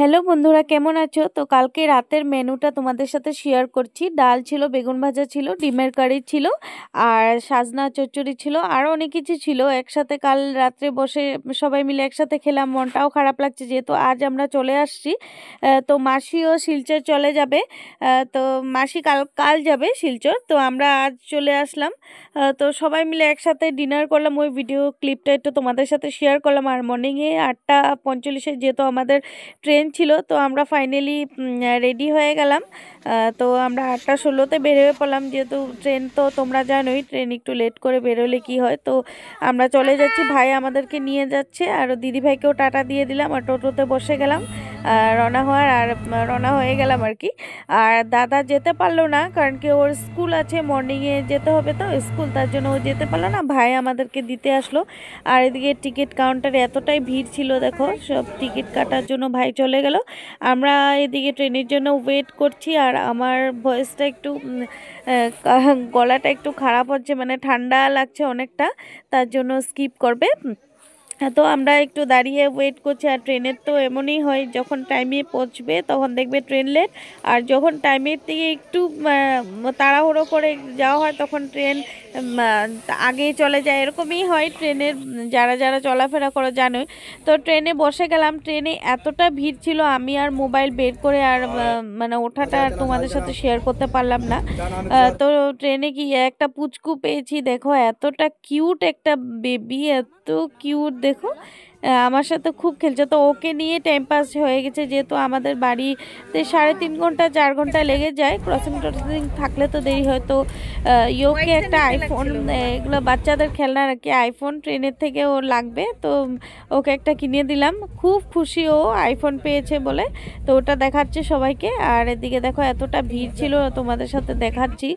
Hello বন্ধুরা, কেমন আছো? তো কালকে রাতের মেনুটা তোমাদের সাথে শেয়ার করছি। ডাল ছিল, বেগুন ভাজা ছিল, ডিমের কারি ছিল, আর সাজনা চচ্চড়ি ছিল, আরও অনেক কিছু ছিল। একসাথে কাল রাত্রে বসে সবাই মিলে একসাথে খেলাম। মনটাও খারাপ লাগছে যেহেতু আজ আমরা চলে আসছি। তো মাসিও শিলচর চলে যাবে। তো মাসি কাল কাল যাবে শিলচর, তো আমরা আজ চলে আসলাম। তো সবাই মিলে একসাথে ডিনার করলাম। ওই ভিডিও ক্লিপটা একটু তোমাদের সাথে শেয়ার করলাম। আর মর্নিংয়ে 8:45 যেহেতু আমাদের ট্রেন ছিল, তো আমরা ফাইনালি রেডি হয়ে গেলাম। তো আমরা 8:16 বের হয়ে পড়লাম, যেহেতু ট্রেন তো তোমরা জানোই ট্রেন একটু লেট করে বেরোলে কি হয়। তো আমরা চলে যাচ্ছি, ভাই আমাদেরকে নিয়ে যাচ্ছে, আর দিদিভাইকেও টাটা দিয়ে দিলাম আর টোটোতে বসে গেলাম রওনা হয়ে গেলাম আর কি। আর দাদা যেতে পারলো না, কারণ কি ওর স্কুল আছে, মর্নিংয়ে যেতে হবে তো স্কুল, তার জন্য ও যেতে পারলো না। ভাই আমাদেরকে দিতে আসলো। আর এদিকে টিকিট কাউন্টারে এতটাই ভিড় ছিল, দেখো সব টিকিট কাটার জন্য ভাই চলে গেল। আমরা এদিকে ট্রেনের জন্য ওয়েট করছি। আর আমার ভয়েসটা একটু গলাটা একটু খারাপ হচ্ছে, মানে ঠান্ডা লাগছে অনেকটা, তার জন্য স্কিপ করবে। তো আমরা একটু দাঁড়িয়ে ওয়েট করছি। আর ট্রেনের তো এমনই হয়, যখন টাইমে পৌঁছবে তখন দেখবে ট্রেন লেট, আর যখন টাইমের থেকে একটু তাড়াহুড়ো করে যাওয়া হয় তখন ট্রেন আগেই চলে যায়। এরকমই হয় ট্রেনের, যারা যারা চলাফেরা করো জানোই। তো ট্রেনে বসে গেলাম। ট্রেনে এতটা ভিড় ছিল, আমি আর মোবাইল বের করে আর মানে ওঠাটা আর তোমাদের সাথে শেয়ার করতে পারলাম না। তো ট্রেনে গিয়ে একটা পুচকু পেয়েছি, দেখো এতটা কিউট একটা বেবি, এত কিউট দেখো। আমার সাথে খুব খেলছে, তো ওকে নিয়ে টাইম পাস হয়ে গেছে। যেহেতু আমাদের বাড়িতে 3.5 ঘন্টা 4 ঘন্টা লেগে যায়, ক্রসিং টসিং থাকলে তো দেরি হয়। তো ইয়োকে একটা আইফোন, এগুলো বাচ্চাদের খেলনা আর কি, আইফোন ট্রেনের থেকে ওর লাগবে, তো ওকে একটা কিনে দিলাম। খুব খুশি ও আইফোন পেয়েছে বলে, তো ওটা দেখাচ্ছে সবাইকে। আর এদিকে দেখো এতটা ভিড় ছিল, তোমাদের সাথে দেখাচ্ছি,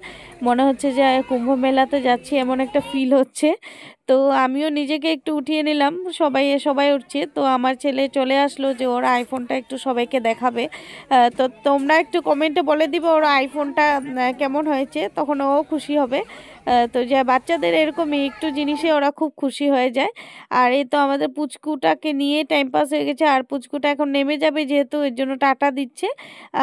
মনে হচ্ছে যে কুম্ভ মেলাতে যাচ্ছি এমন একটা ফিল হচ্ছে। তো আমিও নিজেকে একটু উঠিয়ে নিলাম, সবাই উঠছে। তো আমার ছেলে চলে আসলো যে ওর আইফোনটা একটু সবাইকে দেখাবে। তো তোমরা একটু কমেন্টে বলে দিবে ওর আইফোনটা কেমন হয়েছে, তখন ও খুশি হবে। তো যে বাচ্চাদের এরকমই একটু জিনিসে ওরা খুব খুশি হয়ে যায়। আর এই তো আমাদের পুচকুটাকে নিয়ে টাইম পাস হয়ে গেছে। আর পুচকুটা এখন নেমে যাবে, যেহেতু এর জন্য টাটা দিচ্ছে।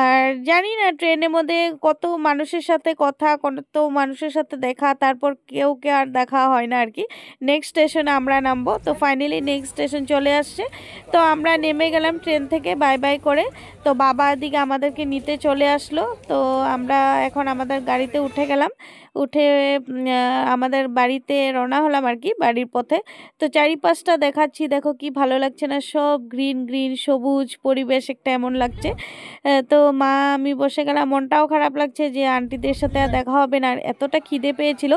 আর জানি না ট্রেনের মধ্যে কত মানুষের সাথে কথা, কত মানুষের সাথে দেখা, তারপর কেউ আর দেখা হয় না আর কি। নেক্সট স্টেশনে আমরা নামবো। তো ফাইনালি নেক্সট স্টেশন চলে আসছে, তো আমরা নেমে গেলাম ট্রেন থেকে বাই বাই করে। তো বাবা দিকে আমাদেরকে নিতে চলে আসলো। তো আমরা এখন আমাদের গাড়িতে উঠে গেলাম, উঠে আমাদের বাড়িতে রওনা হলাম আর কি, বাড়ির পথে। তো চারিপাশটা দেখাচ্ছি, দেখো কি ভালো লাগছে না, সব গ্রিন গ্রিন সবুজ পরিবেশ একটা এমন লাগছে। তো মা আমি বসে গেলাম, মনটাও খারাপ লাগছে যে আন্টিদের সাথে আর দেখা হবে না। আর এতটা খিদে পেয়েছিল,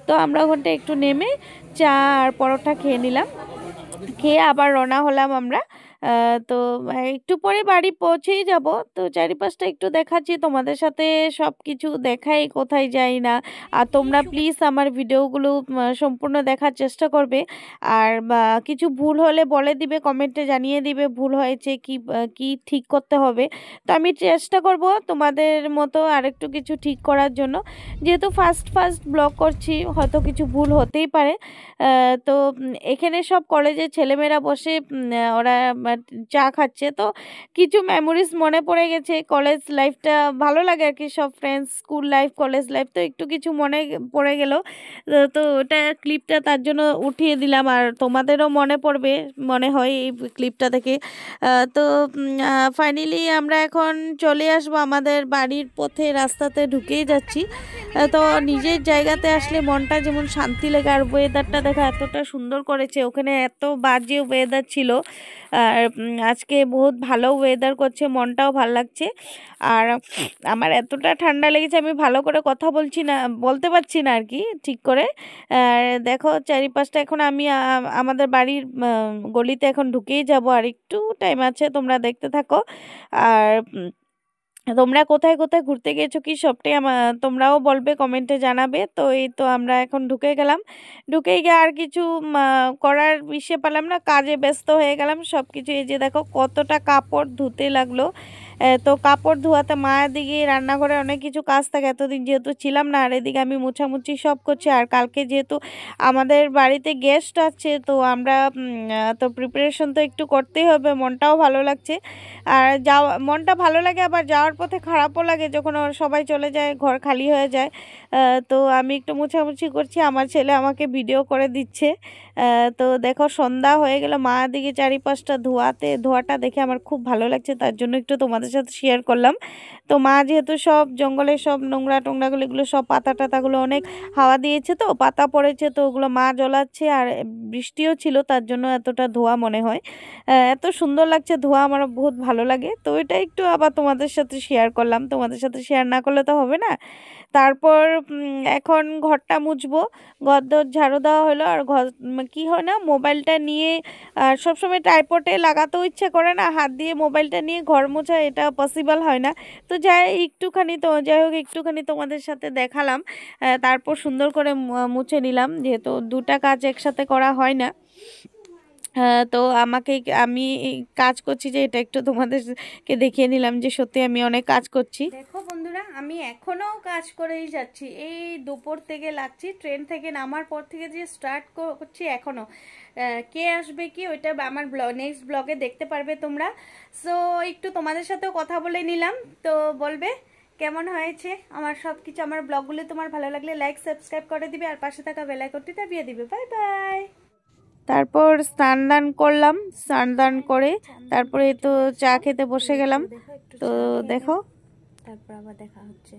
তো আমরা ওখানটা একটু নেমে চা আর পরোটা খেয়ে নিলাম, খেয়ে আবার রওনা হলাম আমরা। তো একটু পরে বাড়ি পৌঁছেই যাব। তো চারিপাশটা একটু দেখাচ্ছি তোমাদের সাথে, সব কিছু দেখাই, কোথায় যাই না। আর তোমরা প্লিজ আমার ভিডিওগুলো সম্পূর্ণ দেখার চেষ্টা করবে। আর কিছু ভুল হলে বলে দিবে, কমেন্টে জানিয়ে দিবে ভুল হয়েছে কি কি ঠিক করতে হবে। তো আমি চেষ্টা করব তোমাদের মতো আরেকটু কিছু ঠিক করার জন্য। যেহেতু ফার্স্ট ব্লগ করছি, হয়তো কিছু ভুল হতেই পারে। তো এখানে সব কলেজের ছেলেমেয়েরা বসে ওরা চা খাচ্ছে, তো কিছু মেমোরিজ মনে পড়ে গেছে। কলেজ লাইফটা ভালো লাগে আর কি, সব friends, school life, college life, তো একটু কিছু মনে পড়ে গেল। তো ওটা ক্লিপটা তার জন্য উঠিয়ে দিলাম। আর তোমাদেরও মনে পড়বে মনে হয় এই ক্লিপটা থেকে। তো ফাইনালি আমরা এখন চলে আসবো আমাদের বাড়ির পথে, রাস্তাতে ঢুকেই যাচ্ছি। তো নিজের জায়গাতে আসলে মনটা যেমন শান্তি লাগে। আর ওয়েদারটা দেখা এতটা সুন্দর করেছে, ওখানে এত বাজে ওয়েদার ছিল, আর আজকে বহুত ভালো ওয়েদার করছে, মনটাও ভালো লাগছে। আর আমার এতটা ঠান্ডা লেগেছে, আমি ভালো করে কথা বলতে পারছি না আর কি ঠিক করে। আর দেখো চারিপাশটা, এখন আমি আমাদের বাড়ির গলিতে এখন ঢুকেই যাব, আর একটু টাইম আছে, তোমরা দেখতে থাকো। আর তোমরা কোথায় কোথায় ঘুরতে গেছো কি সবটাই তোমরাও বলবে, কমেন্টে জানাবে। তো এই তো আমরা এখন ঢুকে গেলাম, ঢুকে গিয়ে আর কিছু করার পেলাম না, কাজে ব্যস্ত হয়ে গেলাম সব কিছু। এই যে দেখো কতটা কাপড় ধুতে লাগলো, তো কাপড় ধোয়াতে মা এদিকে রান্নাঘরে অনেক কিছু কাজ থাকে, এতদিন যেহেতু ছিলাম না, আর এদিকে আমি মোছামুছি সব করছি। আর কালকে যেহেতু আমাদের বাড়িতে গেস্ট আছে, তো আমরা তো প্রিপারেশন তো একটু করতেই হবে, মনটাও ভালো লাগছে। আর মনটা ভালো লাগে, আবার যাওয়ার পথে খারাপও লাগে যখন সবাই চলে যায়, ঘর খালি হয়ে যায়। তো আমি একটু মোছামুছি করছি, আমার ছেলে আমাকে ভিডিও করে দিচ্ছে। তো দেখো সন্ধ্যা হয়ে গেল, মা দিকে চারিপাশটা ধোয়াটা দেখে আমার খুব ভালো লাগছে, তার জন্য একটু তোমাদের সাথে শেয়ার করলাম। তো মা যেহেতু সব জঙ্গলের সব নোংরা টোংরাগুলো এগুলো সব পাতা টাতাগুলো অনেক হাওয়া দিয়েছে, তো পাতা পড়েছে, তো ওগুলো মা জ্বলাচ্ছে। আর বৃষ্টিও ছিল, তার জন্য এতটা ধোয়া মনে হয়। এত সুন্দর লাগছে ধোয়া, আমার বহুত ভালো লাগে। তো এটা একটু আবার তোমাদের সাথে শেয়ার করলাম, তোমাদের সাথে শেয়ার না করলে তো হবে না। তারপর এখন ঘরটা মুছবো, ঘরদোর ঝাড়ু দেওয়া হলো। আর ঘর কি হয় না, মোবাইলটা নিয়ে সবসময় ট্রাইপডে লাগাতেও ইচ্ছে করে না, হাত দিয়ে মোবাইলটা নিয়ে ঘর মোছা এটা পসিবল হয় না। তো যাই হোক একটুখানি তোমাদের সাথে দেখালাম। তারপর সুন্দর করে মুছে নিলাম, যেহেতু দুটা কাজ একসাথে করা হয় না। তো আমি কাজ করছি যে এটা একটু তোমাদেরকে দেখিয়ে নিলাম যে সত্যি আমি অনেক কাজ করছি। দেখো বন্ধুরা, আমি এখনো কাজ করেই যাচ্ছি, এই দুপুর থেকে লাগছি, ট্রেন থেকে নামার পর থেকে যে স্টার্ট করছি এখনো। কে আসবে কি ওইটা আমার নেক্সট ব্লগে দেখতে পারবে তোমরা। সো একটু তোমাদের সাথেও কথা বলে নিলাম, তো বলবে কেমন হয়েছে আমার সব কিছু। আমার ব্লগগুলো তোমার ভালো লাগলে লাইক সাবস্ক্রাইব করে দিবে, আর পাশে থাকা বেল আইকনটি দাবিয়ে দিবে। Bye bye. তারপর স্নান দান করলাম, স্নান দান করে তারপরে তো চা খেতে বসে গেলাম। তো দেখো, তারপর আবার দেখা হচ্ছে।